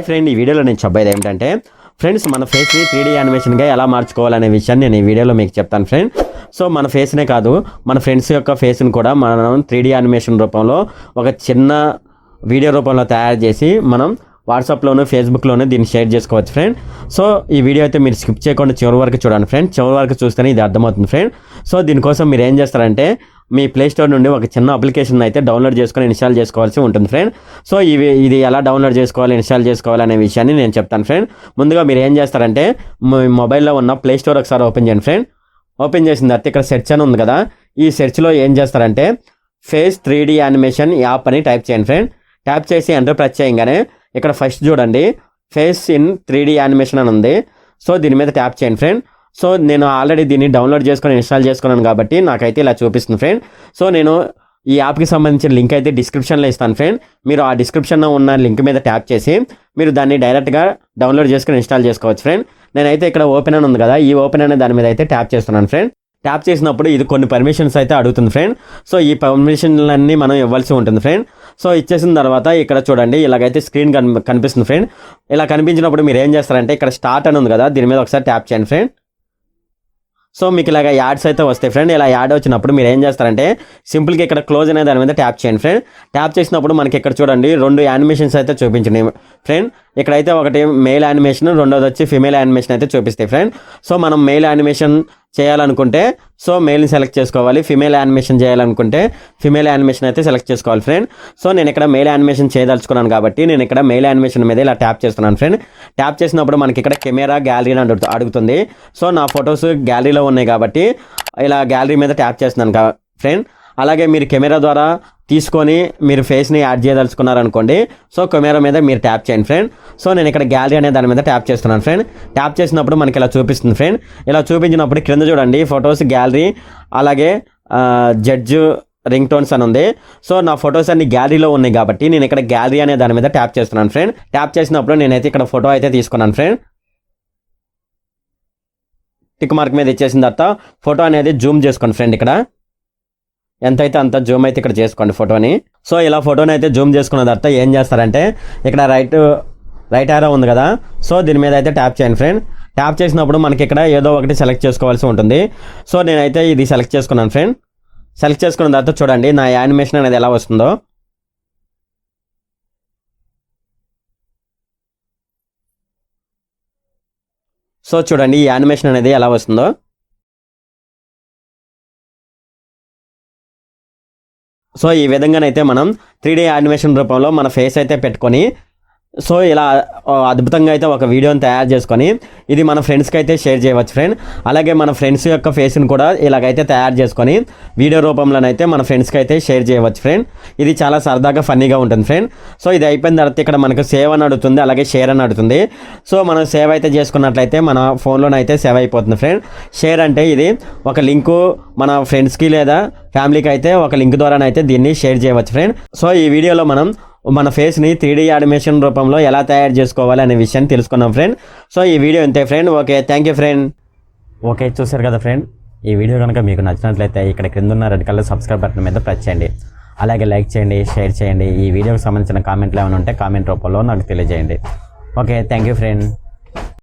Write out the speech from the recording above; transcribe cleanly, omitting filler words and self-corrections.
Friend, ఈ వీడియోలో నేను చెప్పేది ఏంటంటే ఫ్రెండ్స్, మన ఫేస్ని 3D యానిమేషన్గా ఎలా మార్చుకోవాలనే విషయాన్ని నేను ఈ వీడియోలో మీకు చెప్తాను ఫ్రెండ్. సో మన ఫేస్నే కాదు, మన ఫ్రెండ్స్ యొక్క ఫేస్ని కూడా మనం 3D యానిమేషన్ రూపంలో ఒక చిన్న వీడియో రూపంలో తయారు చేసి మనం వాట్సాప్లోను ఫేస్బుక్లోను దీన్ని షేర్ చేసుకోవచ్చు ఫ్రెండ్. సో ఈ వీడియో అయితే మీరు స్కిప్ చేయకుండా చివరి వరకు చూడండి ఫ్రెండ్. చివరి వరకు చూస్తేనే ఇది అర్థమవుతుంది ఫ్రెండ్. సో దీనికోసం మీరు ఏం చేస్తారంటే మీ ప్లేస్టోర్ నుండి ఒక చిన్న అప్లికేషన్ అయితే డౌన్లోడ్ చేసుకొని ఇన్స్టాల్ చేసుకోవాల్సి ఉంటుంది ఫ్రెండ్. సో ఇది ఎలా డౌన్లోడ్ చేసుకోవాలి, ఇన్స్టాల్ చేసుకోవాలి అనే విషయాన్ని నేను చెప్తాను ఫ్రెండ్. ముందుగా మీరు ఏం చేస్తారంటే మీ మొబైల్లో ఉన్న ప్లేస్టోర్ ఒకసారి ఓపెన్ చేయండి ఫ్రెండ్. ఓపెన్ చేసిన తర్వాత ఇక్కడ సెర్చ్ అని ఉంది కదా, ఈ సెర్చ్లో ఏం చేస్తారంటే ఫేస్ 3D యానిమేషన్ యాప్ అని టైప్ చేయండి ఫ్రెండ్. ట్యాప్ చేసి ఎంటర్ ప్రెస్ చేయగానే ఇక్కడ ఫస్ట్ చూడండి ఫేస్ ఇన్ 3D యానిమేషన్ అని ఉంది. సో దీని మీద ట్యాప్ చేయండి ఫ్రెండ్. సో నేను ఆల్రెడీ దీన్ని డౌన్లోడ్ చేసుకొని ఇన్స్టాల్ చేసుకున్నాను కాబట్టి నాకైతే ఇలా చూపిస్తుంది ఫ్రెండ్. సో నేను ఈ యాప్కి సంబంధించిన లింక్ అయితే డిస్క్రిప్షన్లో ఇస్తాను ఫ్రెండ్. మీరు ఆ డిస్క్రిప్షన్లో ఉన్న లింక్ మీద ట్యాప్ చేసి మీరు దాన్ని డైరెక్ట్గా డౌన్లోడ్ చేసుకొని ఇన్స్టాల్ చేసుకోవచ్చు ఫ్రెండ్. నేనైతే ఇక్కడ ఓపెన్ అని ఉంది కదా, ఈ ఓపెన్ అనే దాని మీద అయితే ట్యాప్ చేస్తున్నాను ఫ్రెండ్. ట్యాప్ చేసినప్పుడు ఇది కొన్ని పర్మిషన్స్ అయితే అడుగుతుంది ఫ్రెండ్. సో ఈ పర్మిషన్లన్నీ మనం ఇవ్వాల్సి ఉంటుంది ఫ్రెండ్. సో ఇచ్చేసిన తర్వాత ఇక్కడ చూడండి ఇలాగైతే స్క్రీన్ కనిపిస్తుంది ఫ్రెండ్. ఇలా కనిపించినప్పుడు మీరు ఏం చేస్తారంటే ఇక్కడ స్టార్ట్ అని ఉంది కదా, దీని మీద ఒకసారి ట్యాప్ చేయండి ఫ్రెండ్. సో మీకు ఇలాగ యాడ్స్ అయితే వస్తాయి ఫ్రెండ్. ఇలా యాడ్ వచ్చినప్పుడు మీరు ఏం చేస్తారంటే సింపుల్గా ఇక్కడ క్లోజ్ అనే దాని మీద ట్యాప్ చేయండి ఫ్రెండ్. ట్యాప్ చేసినప్పుడు మనకి ఇక్కడ చూడండి 2 యానిమేషన్స్ అయితే చూపించండి ఫ్రెండ్. ఇక్కడైతే ఒకటి మేల్ యానిమేషన్, రెండోది వచ్చి ఫిమేల్ యానిమేషన్ అయితే చూపిస్తాయి ఫ్రెండ్. సో మనం మేల్ యానిమేషన్ చేయాలనుకుంటే సో మేల్ని సెలెక్ట్ చేసుకోవాలి, ఫిమేల్ యానిమేషన్ చేయాలనుకుంటే ఫిమేల్ యానిమేషన్ అయితే సెలెక్ట్ చేసుకోవాలి ఫ్రెండ్. సో నేను ఇక్కడ మేల్ యానిమేషన్ చేయదలుచుకున్నాను కాబట్టి నేను ఇక్కడ మేల్ యానిమేషన్ మీద ఇలా ట్యాప్ చేస్తున్నాను ఫ్రెండ్. ట్యాప్ చేసినప్పుడు మనకి ఇక్కడ కెమెరా గ్యాలరీ అని అడుగుతుంది. సో నా ఫొటోస్ గ్యాలరీలో ఉన్నాయి కాబట్టి ఇలా గ్యాలరీ మీద ట్యాప్ చేస్తున్నాను ఫ్రెండ్. అలాగే మీరు కెమెరా ద్వారా తీసుకొని మీరు ఫేస్ని యాడ్ చేయదలుచుకున్నారనుకోండి, సో కెమెరా మీద మీరు ట్యాప్ చేయండి ఫ్రెండ్. సో నేను ఇక్కడ గ్యాలరీ అనే దాని మీద ట్యాప్ చేస్తున్నాను ఫ్రెండ్. ట్యాప్ చేసినప్పుడు మనకి ఇలా చూపిస్తుంది ఫ్రెండ్. ఇలా చూపించినప్పుడు క్రింద చూడండి ఫొటోస్ గ్యాలరీ, అలాగే జడ్జ్ రింగ్ టోన్స్ అని ఉంది. సో నా ఫొటోస్ అన్ని గ్యాలరీలో ఉన్నాయి కాబట్టి నేను ఇక్కడ గ్యాలరీ అనే దాని మీద ట్యాప్ చేస్తున్నాను ఫ్రెండ్. ట్యాప్ చేసినప్పుడు నేనైతే ఇక్కడ ఫోటో అయితే తీసుకున్నాను ఫ్రెండ్. టిక్ మార్క్ మీద ఇచ్చేసిన తర్వాత ఫోటో అనేది జూమ్ చేసుకోండి ఫ్రెండ్. ఇక్కడ ఎంతైతే అంత జూమ్ అయితే ఇక్కడ చేసుకోండి ఫోటోని. సో ఇలా ఫోటోని అయితే జూమ్ చేసుకున్న తర్వాత ఏం చేస్తారంటే ఇక్కడ రైట్ ఆరో ఉంది కదా, సో దీని మీద అయితే ట్యాప్ చేయండి ఫ్రెండ్. ట్యాప్ చేసినప్పుడు మనకి ఇక్కడ ఏదో ఒకటి సెలెక్ట్ చేసుకోవాల్సి ఉంటుంది. సో నేనైతే ఇది సెలెక్ట్ చేసుకున్నాను ఫ్రెండ్. సెలెక్ట్ చేసుకున్న తర్వాత చూడండి నా యానిమేషన్ అనేది ఎలా వస్తుందో. సో చూడండి ఈ యానిమేషన్ అనేది ఎలా వస్తుందో. సో ఈ విధంగానైతే మనం 3D యానిమేషన్ రూపంలో మన ఫేస్ అయితే పెట్టుకొని సో ఇలా అద్భుతంగా అయితే ఒక వీడియోని తయారు చేసుకొని ఇది మన ఫ్రెండ్స్కి అయితే షేర్ చేయవచ్చు ఫ్రెండ్. అలాగే మన ఫ్రెండ్స్ యొక్క ఫేస్ని కూడా ఇలాగైతే తయారు చేసుకొని వీడియో రూపంలోనైతే మన ఫ్రెండ్స్కి అయితే షేర్ చేయవచ్చు ఫ్రెండ్. ఇది చాలా సరదాగా ఫన్నీగా ఉంటుంది ఫ్రెండ్. సో ఇది అయిపోయిన తర్వాత ఇక్కడ మనకు సేవ్ అని అడుగుతుంది, అలాగే షేర్ అని అడుగుతుంది. సో మనం సేవ్ అయితే చేసుకున్నట్లయితే మన ఫోన్లోనైతే సేవ్ అయిపోతుంది ఫ్రెండ్. షేర్ అంటే ఇది ఒక లింకు మన ఫ్రెండ్స్కి లేదా ఫ్యామిలీకి అయితే ఒక లింక్ ద్వారానైతే దీన్ని షేర్ చేయవచ్చు ఫ్రెండ్. సో ఈ వీడియోలో మనం మన ఫేస్ని 3D యానిమేషన్ రూపంలో ఎలా తయారు చేసుకోవాలి అనే విషయాన్ని తెలుసుకున్నాం ఫ్రెండ్. సో ఈ వీడియో ఇంతే friend. Okay, thank you friend. Okay, చూసారు కదా ఫ్రెండ్. ఈ వీడియో కనుక మీకు నచ్చినట్లయితే ఇక్కడ క్రింద ఉన్న రెడ్ కలర్ సబ్స్క్రైబ్ బటన్ మీద ప్రెస్ చేయండి. అలాగే లైక్ చేయండి, షేర్ చేయండి. ఈ వీడియోకి సంబంధించిన కామెంట్లు ఏమైనా ఉంటే కామెంట్ రూపంలో నాకు తెలియజేయండి. Okay, thank you friend.